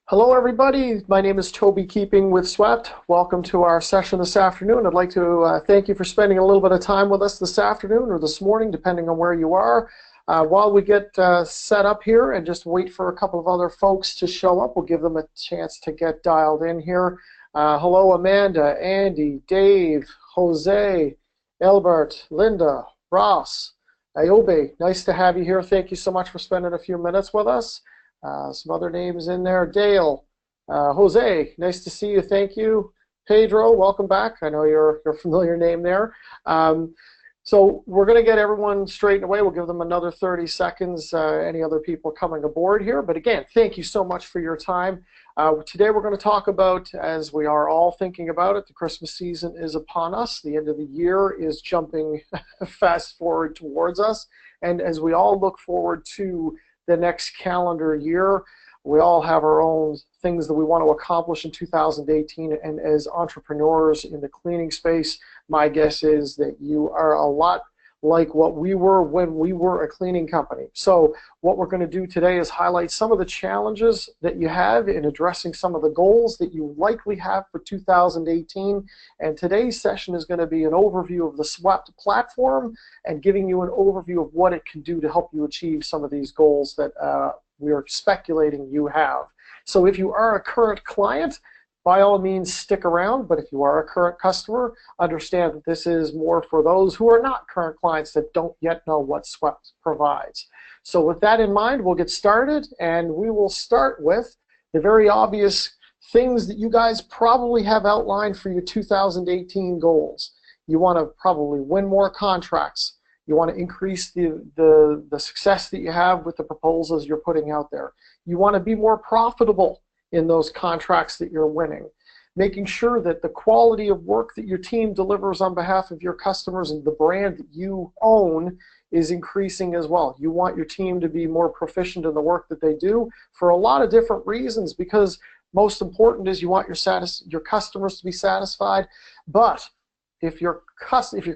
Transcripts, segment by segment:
Hello everybody, my name is Toby Keeping with Swot. Welcome to our session this afternoon. I'd like to thank you for spending a little bit of time with us this afternoon or this morning, depending on where you are. While we get set up here and just wait for a couple of other folks to show up, we'll give them a chance to get dialed in here. Hello Amanda, Andy, Dave, Jose, Albert, Linda, Ross, Iobe, nice to have you here. Thank you so much for spending a few minutes with us. Some other names in there. Dale, Jose, nice to see you. Thank you. Pedro, welcome back. I know you're a familiar name there. So we're going to get everyone straightened away. We'll give them another 30 seconds, any other people coming aboard here. But again, thank you so much for your time. Today we're going to talk about, as we are all thinking about it, the Christmas season is upon us. The end of the year is jumping fast forward towards us. And as we all look forward to the next calendar year, we all have our own things that we want to accomplish in 2018, and as entrepreneurs in the cleaning space, my guess is that you are a lot like what we were when we were a cleaning company. So what we're going to do today is highlight some of the challenges that you have in addressing some of the goals that you likely have for 2018. And today's session is going to be an overview of the Swot platform and giving you an overview of what it can do to help you achieve some of these goals that we are speculating you have. So if you are a current client, by all means stick around, but if you are a current customer, understand that this is more for those who are not current clients that don't yet know what Swot provides. So with that in mind, we'll get started, and we will start with the very obvious things that you guys probably have outlined for your 2018 goals. You want to probably win more contracts. You want to increase the success that you have with the proposals you're putting out there. You want to be more profitable in those contracts that you're winning. Making sure that the quality of work that your team delivers on behalf of your customers and the brand that you own is increasing as well. You want your team to be more proficient in the work that they do for a lot of different reasons, because most important is you want your customers to be satisfied. But if your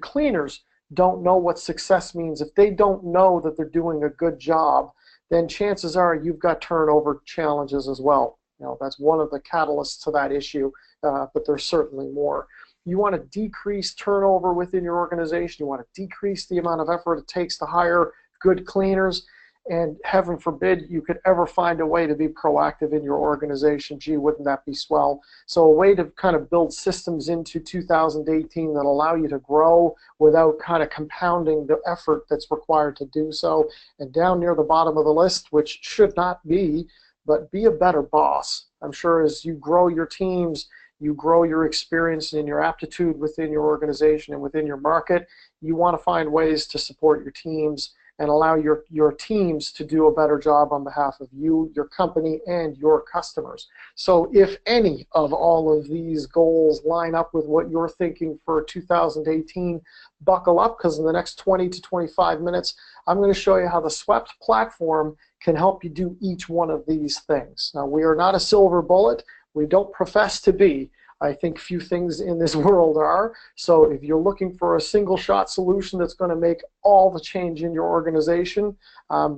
cleaners don't know what success means, if they don't know that they're doing a good job, then chances are you've got turnover challenges as well. You know, that's one of the catalysts to that issue, but there's certainly more. You want to decrease turnover within your organization. You want to decrease the amount of effort it takes to hire good cleaners, and heaven forbid you could ever find a way to be proactive in your organization. Gee, wouldn't that be swell? So a way to kind of build systems into 2018 that allow you to grow without kind of compounding the effort that's required to do so. And down near the bottom of the list, which should not be, but be a better boss. I'm sure as you grow your teams, you grow your experience and your aptitude within your organization and within your market, you want to find ways to support your teams and allow your teams to do a better job on behalf of you, your company, and your customers. So if any of all of these goals line up with what you're thinking for 2018, buckle up, because in the next 20 to 25 minutes, I'm going to show you how the Swot platform can help you do each one of these things. Now, we are not a silver bullet. We don't profess to be. I think few things in this world are. So if you're looking for a single shot solution that's going to make all the change in your organization,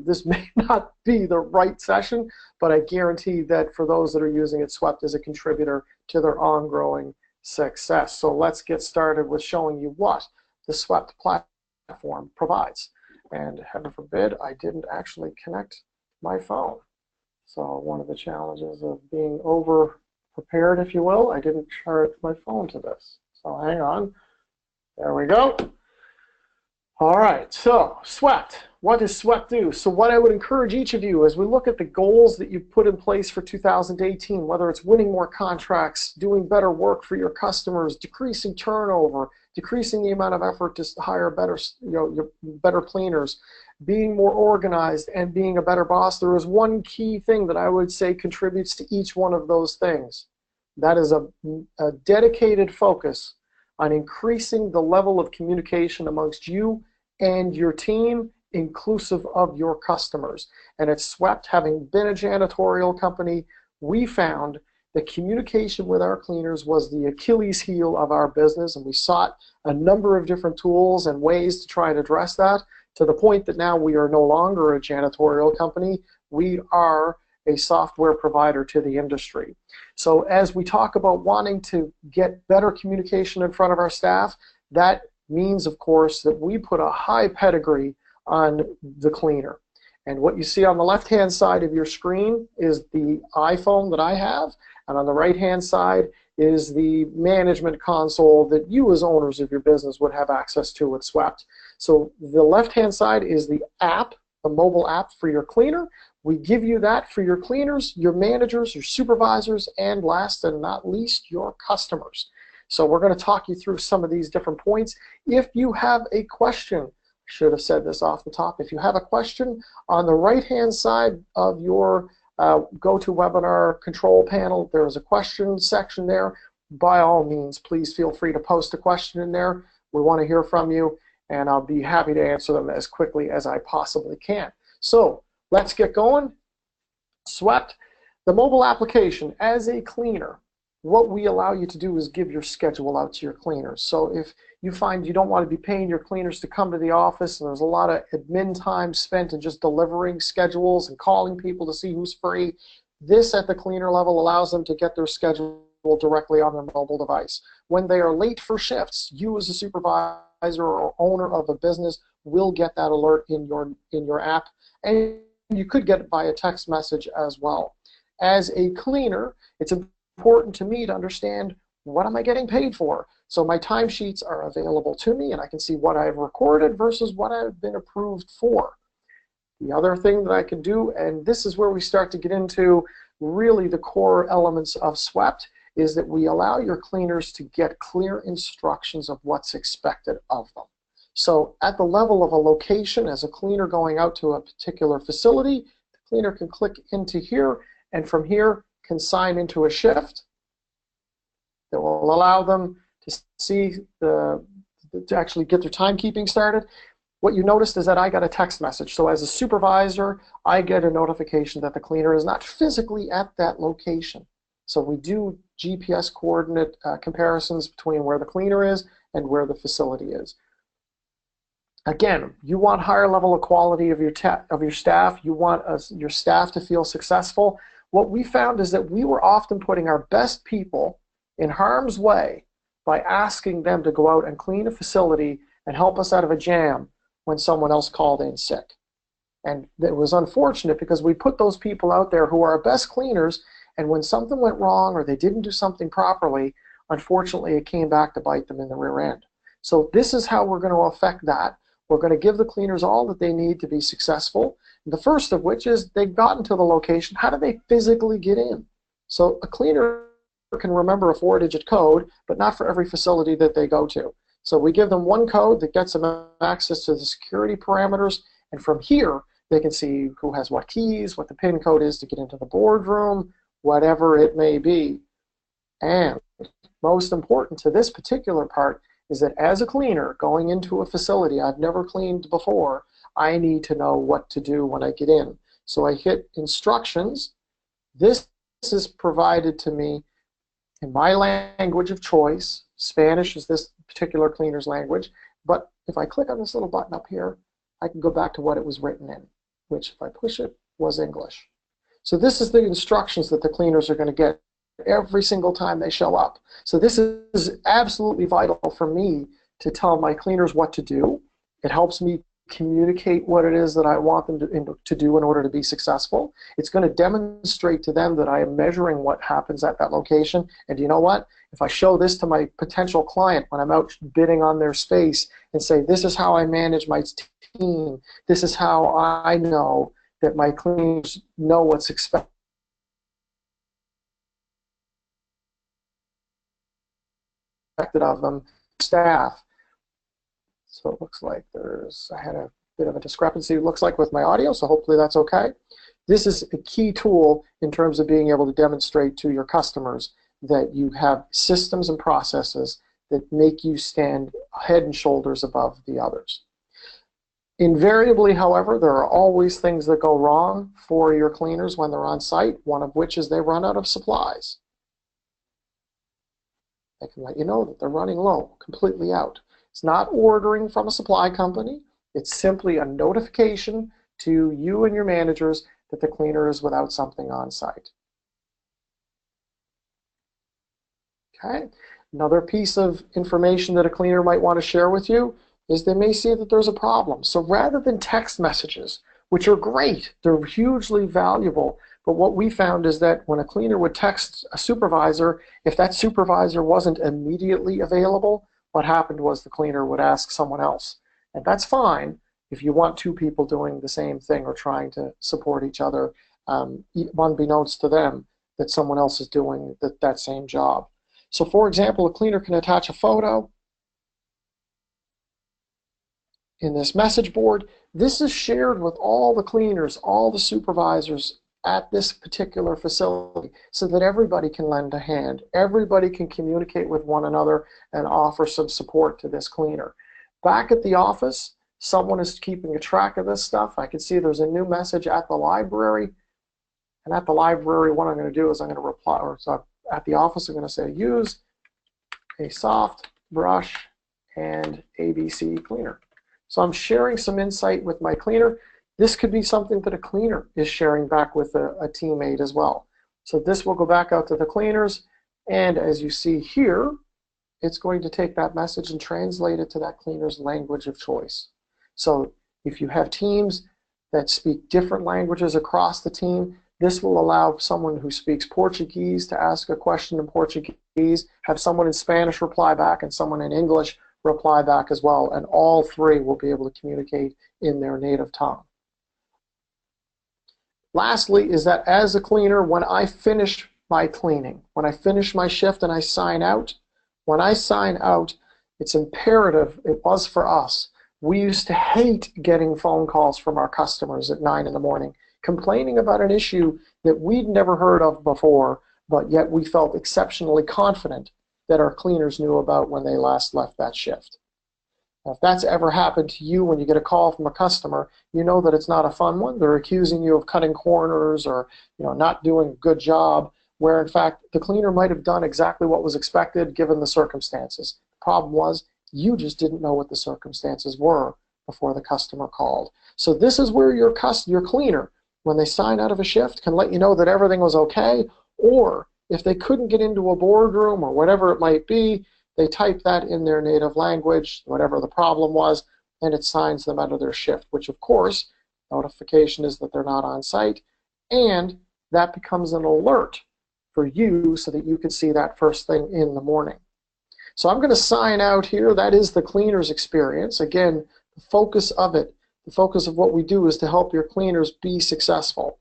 this may not be the right session, but I guarantee that for those that are using it, Swot is a contributor to their ongoing success. So let's get started with showing you what the Swot platform provides. And heaven forbid, I didn't actually connect my phone. So one of the challenges of being over prepared, if you will, I didn't charge my phone to this. So hang on. There we go. All right, so Swot. What does Swot do? So what I would encourage each of you as we look at the goals that you've put in place for 2018, whether it's winning more contracts, doing better work for your customers, decreasing turnover, decreasing the amount of effort to hire better, better cleaners, being more organized, and being a better boss, there is one key thing that I would say contributes to each one of those things. That is a dedicated focus on increasing the level of communication amongst you and your team, inclusive of your customers. And at Swot, having been a janitorial company, we found that communication with our cleaners was the Achilles heel of our business, and we sought a number of different tools and ways to try and address that, to the point that now we are no longer a janitorial company. We are a software provider to the industry. So as we talk about wanting to get better communication in front of our staff, that means, of course, that we put a high pedigree on the cleaner. And what you see on the left-hand side of your screen is the iPhone that I have, and on the right-hand side is the management console that you as owners of your business would have access to with Swot. So the left-hand side is the app, the mobile app for your cleaner. We give you that for your cleaners, your managers, your supervisors, and last and not least, your customers. So we're going to talk you through some of these different points. If you have a question, I should have said this off the top, if you have a question, on the right-hand side of your GoToWebinar control panel, there is a question section there. By all means, please feel free to post a question in there. We want to hear from you, and I'll be happy to answer them as quickly as I possibly can. So let's get going. Swot, the mobile application. As a cleaner, what we allow you to do is give your schedule out to your cleaners. So if you find you don't want to be paying your cleaners to come to the office, and there's a lot of admin time spent in just delivering schedules and calling people to see who's free, this at the cleaner level allows them to get their schedule directly on their mobile device. When they are late for shifts, you as a supervisor or owner of a business will get that alert in your app, and you could get it via text message as well. As a cleaner, it's important to me to understand, what am I getting paid for? So my timesheets are available to me, and I can see what I've recorded versus what I've been approved for. The other thing that I can do, and this is where we start to get into really the core elements of Swot, is that we allow your cleaners to get clear instructions of what's expected of them. So at the level of a location, as a cleaner going out to a particular facility, the cleaner can click into here, and from here can sign into a shift that will allow them to see to actually get their timekeeping started. What you noticed is that I got a text message. So as a supervisor, I get a notification that the cleaner is not physically at that location. So we do GPS coordinate comparisons between where the cleaner is and where the facility is. Again, you want higher level of quality of your staff. You want your staff to feel successful. What we found is that we were often putting our best people in harm's way by asking them to go out and clean a facility and help us out of a jam when someone else called in sick. And it was unfortunate because we put those people out there who are our best cleaners, and when something went wrong or they didn't do something properly, unfortunately it came back to bite them in the rear end. So this is how we're going to affect that. We're going to give the cleaners all that they need to be successful. The first of which is they've gotten to the location. How do they physically get in? So a cleaner can remember a 4-digit code, but not for every facility that they go to. So we give them one code that gets them access to the security parameters, and from here they can see who has what keys, what the PIN code is to get into the boardroom, whatever it may be. And most important to this particular part is that as a cleaner going into a facility I've never cleaned before, I need to know what to do when I get in. So I hit instructions. This is provided to me in my language of choice. Spanish is this particular cleaner's language. But if I click on this little button up here, I can go back to what it was written in, which if I push it was English. So this is the instructions that the cleaners are going to get every single time they show up. So this is absolutely vital for me to tell my cleaners what to do. It helps me communicate what it is that I want them to do in order to be successful. It's going to demonstrate to them that I am measuring what happens at that location. And you know what? If I show this to my potential client when I'm out bidding on their space and say, this is how I manage my team, this is how I know that my cleaners know what's expected of them, staff. So it looks like I had a bit of a discrepancy, it looks like, with my audio, so hopefully that's okay. This is a key tool in terms of being able to demonstrate to your customers that you have systems and processes that make you stand head and shoulders above the others. Invariably, however, there are always things that go wrong for your cleaners when they're on site, one of which is they run out of supplies. I can let you know that they're running low, completely out. It's not ordering from a supply company. It's simply a notification to you and your managers that the cleaner is without something on site. Okay. Another piece of information that a cleaner might want to share with you is they may see that there's a problem. So rather than text messages, which are great, they're hugely valuable, but what we found is that when a cleaner would text a supervisor, if that supervisor wasn't immediately available, what happened was the cleaner would ask someone else. And that's fine if you want two people doing the same thing or trying to support each other, unbeknownst to them that someone else is doing that same job. So for example, a cleaner can attach a photo in this message board. This is shared with all the cleaners, all the supervisors at this particular facility so that everybody can lend a hand. Everybody can communicate with one another and offer some support to this cleaner. Back at the office, someone is keeping a track of this stuff. I can see there's a new message at the library. And at the library, what I'm going to do is I'm going to reply, or so at the office, I'm going to say use a soft brush and ABC cleaner. So I'm sharing some insight with my cleaner. This could be something that a cleaner is sharing back with a teammate as well. So this will go back out to the cleaners, and as you see here, it's going to take that message and translate it to that cleaner's language of choice. So if you have teams that speak different languages across the team, this will allow someone who speaks Portuguese to ask a question in Portuguese, have someone in Spanish reply back, and someone in English reply back as well, and all three will be able to communicate in their native tongue. Lastly is that as a cleaner, when I finish my cleaning, when I finish my shift and I sign out, when I sign out, it's imperative, it was for us. We used to hate getting phone calls from our customers at 9 in the morning complaining about an issue that we'd never heard of before, but yet we felt exceptionally confident that our cleaners knew about when they last left that shift. Now, if that's ever happened to you when you get a call from a customer, you know that it's not a fun one. They're accusing you of cutting corners or not doing a good job, where in fact the cleaner might have done exactly what was expected given the circumstances. The problem was you just didn't know what the circumstances were before the customer called. So this is where your cleaner, when they sign out of a shift, can let you know that everything was okay, or if they couldn't get into a boardroom or whatever it might be, they type that in their native language, whatever the problem was, and it signs them out of their shift, which of course, notification is that they're not on site, and that becomes an alert for you so that you can see that first thing in the morning. So I'm going to sign out here. That is the cleaner's experience. Again, the focus of it, the focus of what we do is to help your cleaners be successful.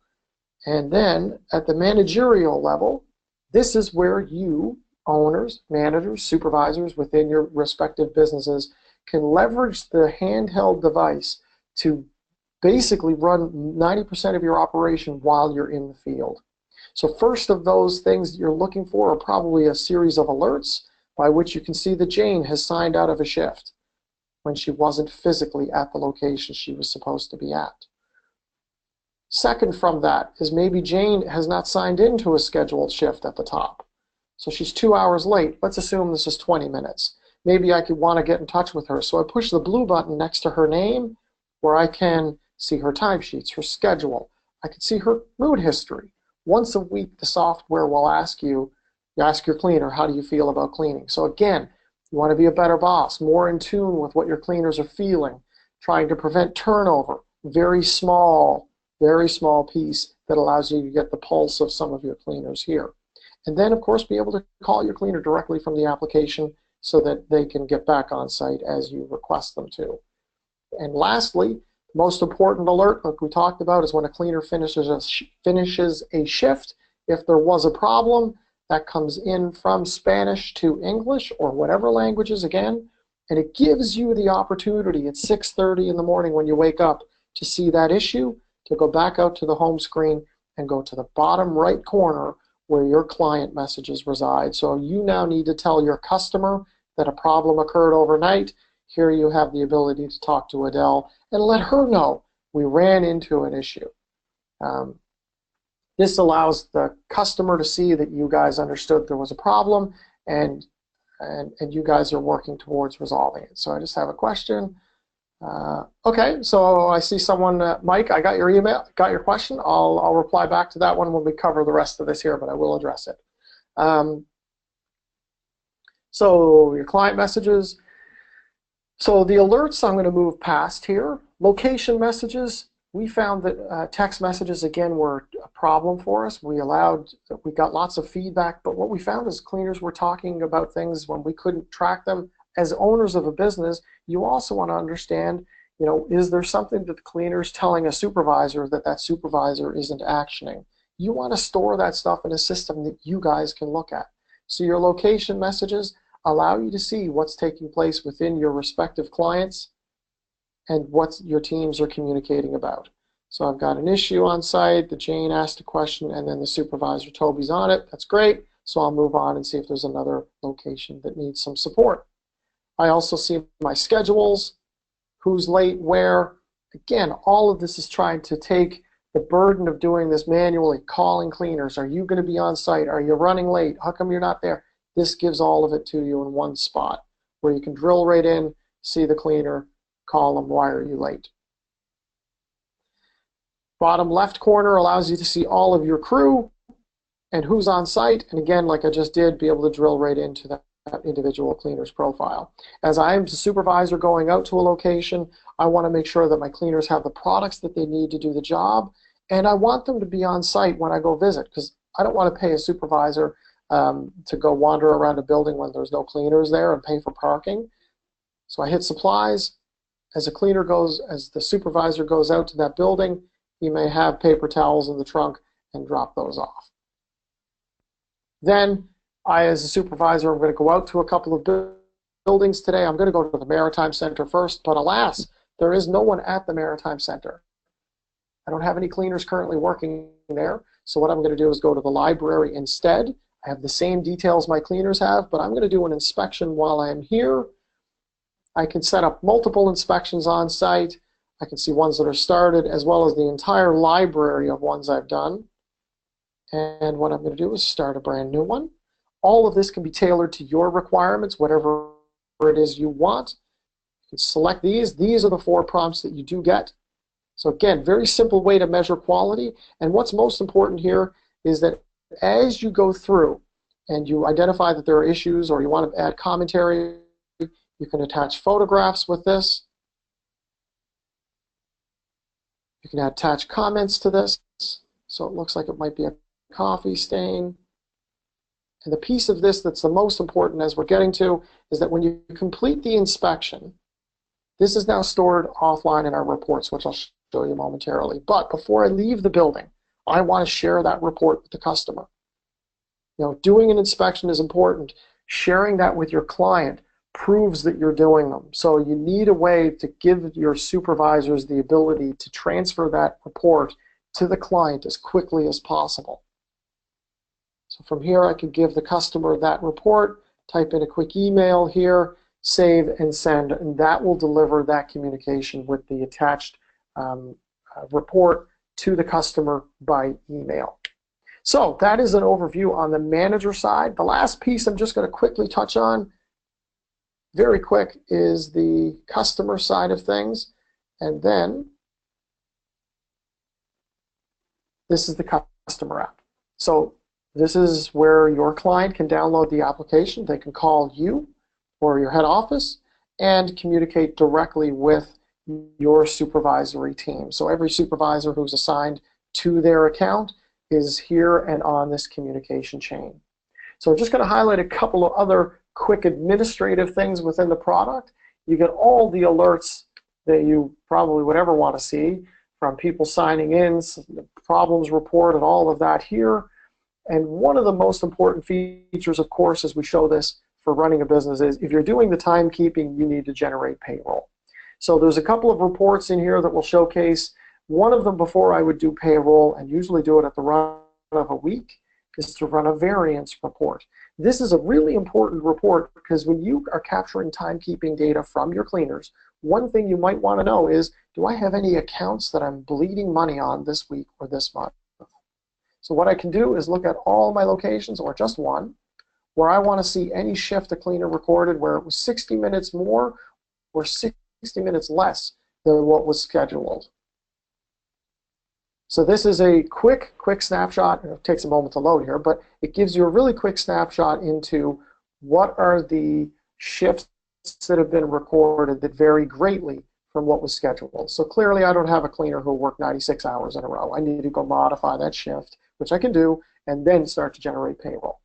And then at the managerial level, this is where you, owners, managers, supervisors within your respective businesses can leverage the handheld device to basically run 90% of your operation while you're in the field. So first of those things that you're looking for are probably a series of alerts by which you can see that Jane has signed out of a shift when she wasn't physically at the location she was supposed to be at. Second from that is maybe Jane has not signed into a scheduled shift at the top. So she's 2 hours late. Let's assume this is 20 minutes. Maybe I could want to get in touch with her. So I push the blue button next to her name where I can see her timesheets, her schedule. I can see her mood history. Once a week, the software will ask you ask your cleaner, how do you feel about cleaning? So again, you want to be a better boss, more in tune with what your cleaners are feeling, trying to prevent turnover. Very small piece that allows you to get the pulse of some of your cleaners here. And then, of course, be able to call your cleaner directly from the application so that they can get back on site as you request them to. And lastly, the most important alert, like we talked about, is when a cleaner finishes a shift. If there was a problem, that comes in from Spanish to English or whatever languages again, and it gives you the opportunity at 6:30 in the morning when you wake up to see that issue, to go back out to the home screen and go to the bottom right corner where your client messages reside. So you now need to tell your customer that a problem occurred overnight. Here you have the ability to talk to Adele and let her know we ran into an issue. This allows the customer to see that you guys understood there was a problem and you guys are working towards resolving it. So I just have a question. Okay, so I see someone, Mike, I got your email, got your question. I'll reply back to that one when we cover the rest of this here, but I will address it. So your client messages. So the alerts I'm going to move past here. Location messages, we found that text messages, again, were a problem for us. We got lots of feedback, but what we found is cleaners were talking about things when we couldn't track them. As owners of a business, you also want to understand, is there something that the cleaner's telling a supervisor that that supervisor isn't actioning? You want to store that stuff in a system that you guys can look at. So your location messages allow you to see what's taking place within your respective clients and what your teams are communicating about. So I've got an issue on site, the Jane asked a question, and then the supervisor Toby's on it. That's great. So I'll move on and see if there's another location that needs some support. I also see my schedules, who's late, where. Again, all of this is trying to take the burden of doing this manually, calling cleaners. Are you going to be on site? Are you running late? How come you're not there? This gives all of it to you in one spot where you can drill right in, see the cleaner, call them, why are you late? Bottom left corner allows you to see all of your crew and who's on site. And again, like I just did, be able to drill right into that individual cleaner's profile. As I'm the supervisor going out to a location, I want to make sure that my cleaners have the products that they need to do the job, and I want them to be on site when I go visit, because I don't want to pay a supervisor to go wander around a building when there's no cleaners there and pay for parking. So I hit supplies. As the supervisor goes out to that building, he may have paper towels in the trunk and drop those off. Then I, as a supervisor, I'm going to go out to a couple of buildings today. I'm going to go to the Maritime Center first, but alas, there is no one at the Maritime Center. I don't have any cleaners currently working there, so what I'm going to do is go to the library instead. I have the same details my cleaners have, but I'm going to do an inspection while I'm here. I can set up multiple inspections on site. I can see ones that are started, as well as the entire library of ones I've done. And what I'm going to do is start a brand new one. All of this can be tailored to your requirements, whatever it is you want. You can select these. These are the 4 prompts that you do get. So again, very simple way to measure quality. And what's most important here is that as you go through and you identify that there are issues or you want to add commentary, you can attach photographs with this. You can attach comments to this. So it looks like it might be a coffee stain. And the piece of this that's the most important, as we're getting to, is that when you complete the inspection, this is now stored offline in our reports, which I'll show you momentarily. But before I leave the building, I want to share that report with the customer. Doing an inspection is important. Sharing that with your client proves that you're doing them. So you need a way to give your supervisors the ability to transfer that report to the client as quickly as possible. So from here, I could give the customer that report, type in a quick email here, save and send, and that will deliver that communication with the attached report to the customer by email. So that is an overview on the manager side. The last piece I'm just going to quickly touch on, very quick, is the customer side of things. And then this is the customer app. So this is where your client can download the application. They can call you or your head office and communicate directly with your supervisory team. So every supervisor who's assigned to their account is here and on this communication chain. So I'm just going to highlight a couple of other quick administrative things within the product. You get all the alerts that you probably would ever want to see, from people signing in, problems report, and all of that here. And one of the most important features, of course, as we show this for running a business, is if you're doing the timekeeping, you need to generate payroll. So there's a couple of reports in here that will showcase. One of them, before I would do payroll, and usually do it at the run of a week, is to run a variance report. This is a really important report because when you are capturing timekeeping data from your cleaners, one thing you might want to know is, do I have any accounts that I'm bleeding money on this week or this month? So what I can do is look at all my locations, or just one, where I want to see any shift a cleaner recorded where it was 60 minutes more or 60 60 minutes less than what was scheduled. So this is a quick snapshot. It takes a moment to load here, but it gives you a really quick snapshot into what are the shifts that have been recorded that vary greatly from what was scheduled. So clearly I don't have a cleaner who worked 96 hours in a row. I need to go modify that shift, which I can do, and then start to generate payroll.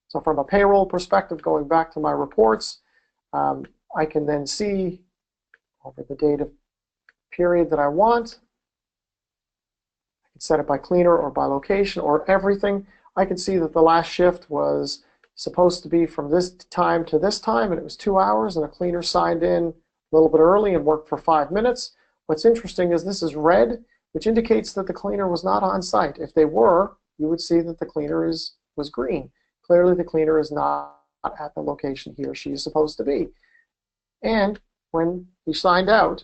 So from a payroll perspective, going back to my reports, I can then see over the data period that I want. I can set it by cleaner or by location or everything. I can see that the last shift was supposed to be from this time to this time, and it was 2 hours, and a cleaner signed in a little bit early and worked for 5 minutes. What's interesting is this is red, which indicates that the cleaner was not on site. If they were, you would see that the cleaner was green. Clearly the cleaner is not at the location he or she is supposed to be. And when he signed out,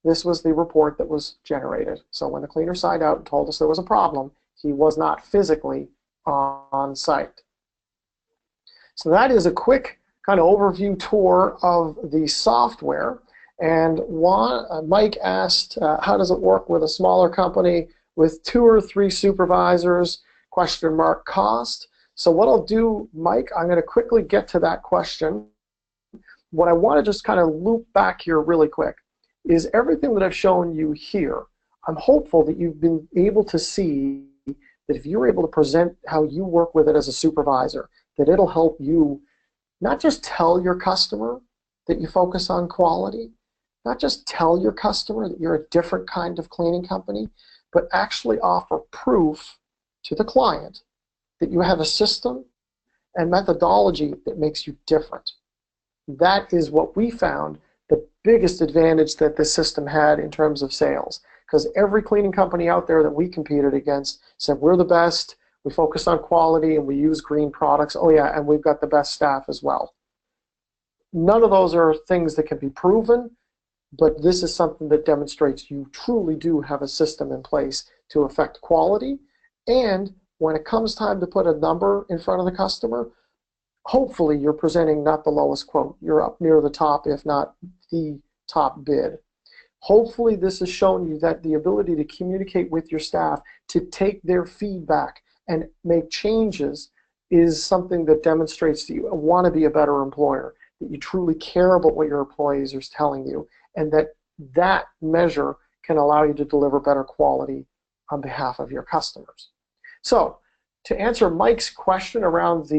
this was the report that was generated. So when the cleaner signed out and told us there was a problem, he was not physically on site. So that is a quick kind of overview tour of the software. And Mike asked, how does it work with a smaller company with 2 or 3 supervisors, ? Cost. So what I'll do, Mike, I'm going to quickly get to that question. What I want to just kind of loop back here really quick is everything that I've shown you here. I'm hopeful that you've been able to see that if you're able to present how you work with it as a supervisor, that it'll help you not just tell your customer that you focus on quality, not just tell your customer that you're a different kind of cleaning company, but actually offer proof to the client that you have a system and methodology that makes you different. That is what we found the biggest advantage that this system had in terms of sales, because every cleaning company out there that we competed against said we're the best, we focus on quality, and we use green products. Oh yeah, and we've got the best staff as well. None of those are things that can be proven, but this is something that demonstrates you truly do have a system in place to affect quality. And when it comes time to put a number in front of the customer, hopefully you're presenting not the lowest quote. You're up near the top, if not the top bid. Hopefully this has shown you that the ability to communicate with your staff, to take their feedback and make changes, is something that demonstrates that you want to be a better employer, that you truly care about what your employees are telling you, and that measure can allow you to deliver better quality on behalf of your customers. So to answer Mike's question around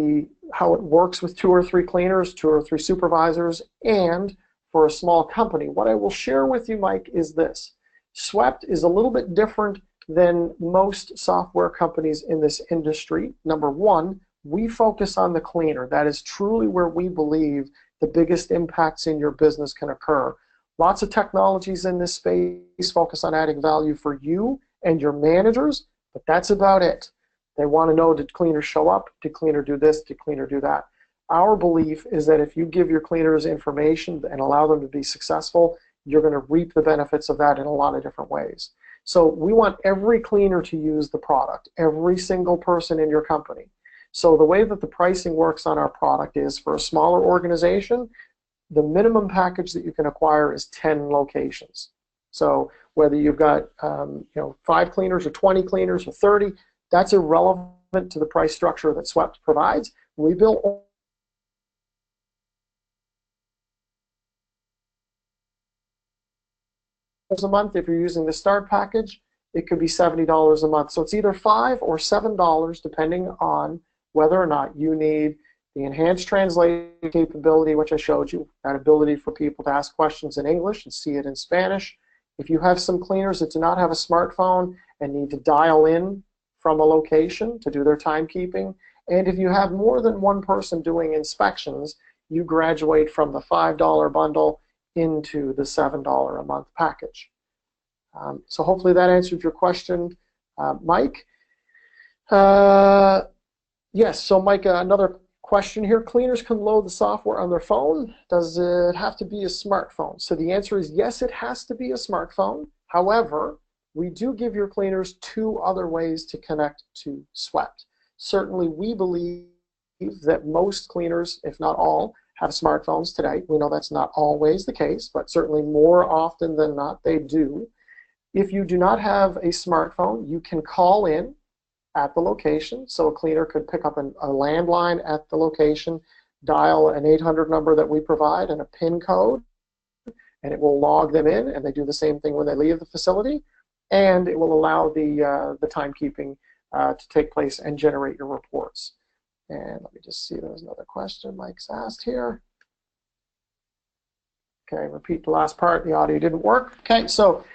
how it works with 2 or 3 cleaners, 2 or 3 supervisors, and for a small company, what I will share with you, Mike, is this. Swot is a little bit different than most software companies in this industry. Number one, we focus on the cleaner. That is truly where we believe the biggest impacts in your business can occur. Lots of technologies in this space focus on adding value for you and your managers, but that's about it. They want to know, did cleaner show up? Did cleaner do this? Did cleaner do that? Our belief is that if you give your cleaners information and allow them to be successful, you're going to reap the benefits of that in a lot of different ways. So we want every cleaner to use the product, every single person in your company. So the way that the pricing works on our product is, for a smaller organization, the minimum package that you can acquire is 10 locations. So whether you've got 5 cleaners or 20 cleaners or 30, that's irrelevant to the price structure that Swot provides. We bill a month. If you're using the start package, it could be $70 a month. So it's either $5 or $7 depending on whether or not you need the enhanced translation capability, which I showed you, that ability for people to ask questions in English and see it in Spanish. If you have some cleaners that do not have a smartphone and need to dial in from a location to do their timekeeping, and if you have more than one person doing inspections, you graduate from the $5 bundle into the $7 a month package. So hopefully that answered your question, Mike. Yes, so Mike, another question here. Cleaners can load the software on their phone. Does it have to be a smartphone? So the answer is yes, it has to be a smartphone. However, we do give your cleaners 2 other ways to connect to Swot. Certainly we believe that most cleaners, if not all, have smartphones today. We know that's not always the case, but certainly more often than not they do. If you do not have a smartphone, you can call in at the location. So a cleaner could pick up a landline at the location, dial an 800 number that we provide and a PIN code, and it will log them in, and they do the same thing when they leave the facility, and it will allow the timekeeping to take place and generate your reports. And let me just see, there's another question Mike's asked here. Okay, repeat the last part, the audio didn't work. Okay, so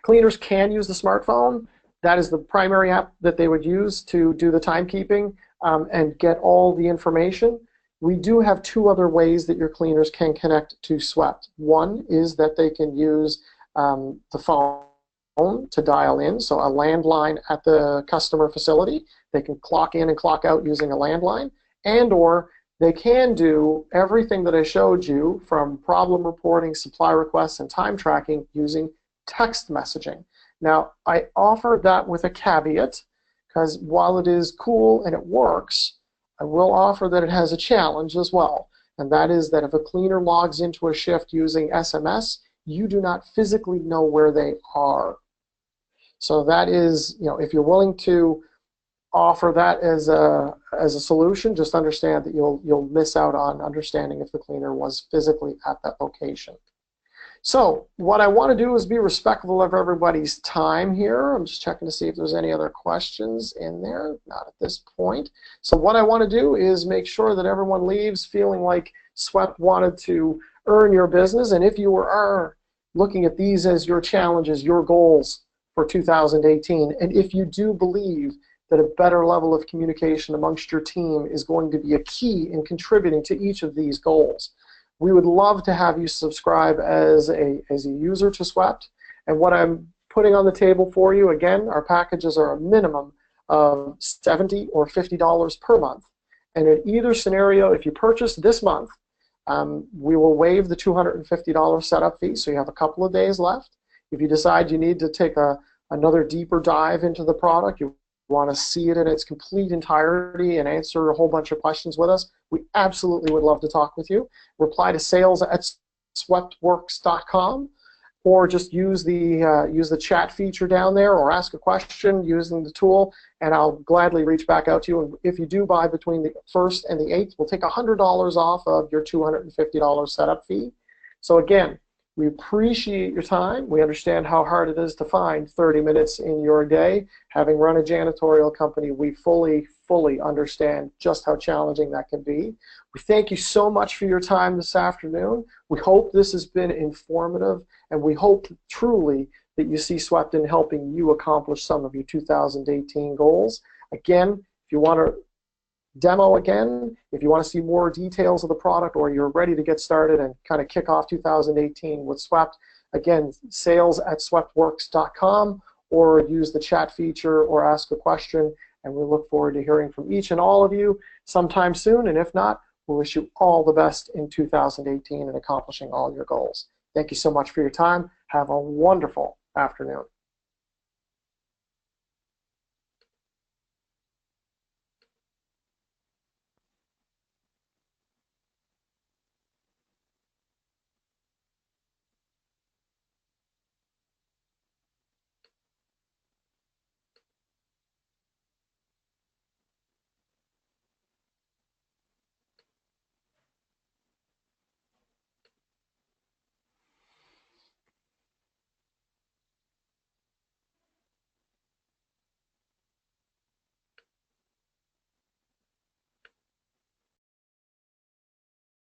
cleaners can use the smartphone. That is the primary app that they would use to do the timekeeping and get all the information. We do have two other ways that your cleaners can connect to Swot. One is that they can use the phone to dial in, so a landline at the customer facility. They can clock in and clock out using a landline, and or they can do everything that I showed you from problem reporting, supply requests, and time tracking using text messaging. Now, I offer that with a caveat, because while it is cool and it works, I will offer that it has a challenge as well, and that is that if a cleaner logs into a shift using SMS, you do not physically know where they are. So that is, if you're willing to offer that as a solution, just understand that you'll miss out on understanding if the cleaner was physically at that location. So what I want to do is be respectful of everybody's time here. I'm just checking to see if there's any other questions in there. Not at this point. So what I want to do is make sure that everyone leaves feeling like Swot wanted to earn your business. And if you are looking at these as your challenges, your goals for 2018, and if you do believe that a better level of communication amongst your team is going to be a key in contributing to each of these goals, we would love to have you subscribe as a user to Swot. And what I'm putting on the table for you, again, our packages are a minimum of $70 or $50 per month. And in either scenario, if you purchase this month, we will waive the $250 setup fee, so you have a couple of days left. If you decide you need to take another deeper dive into the product, you want to see it in its complete entirety and answer a whole bunch of questions with us, we absolutely would love to talk with you. Reply to sales@swotworks.com, or just use the chat feature down there, or ask a question using the tool, and I'll gladly reach back out to you. And if you do buy between the 1st and the 8th, we'll take $100 off of your $250 setup fee. So again, we appreciate your time. We understand how hard it is to find 30 minutes in your day. Having run a janitorial company, we fully understand just how challenging that can be. We thank you so much for your time this afternoon. We hope this has been informative, and we hope truly that you see Swot in helping you accomplish some of your 2018 goals. Again, if you want to demo again, if you want to see more details of the product, or you're ready to get started and kind of kick off 2018 with Swot, again, sales@swotworks.com, or use the chat feature or ask a question, and we look forward to hearing from each and all of you sometime soon. And if not, we wish you all the best in 2018 and accomplishing all your goals. Thank you so much for your time. Have a wonderful afternoon.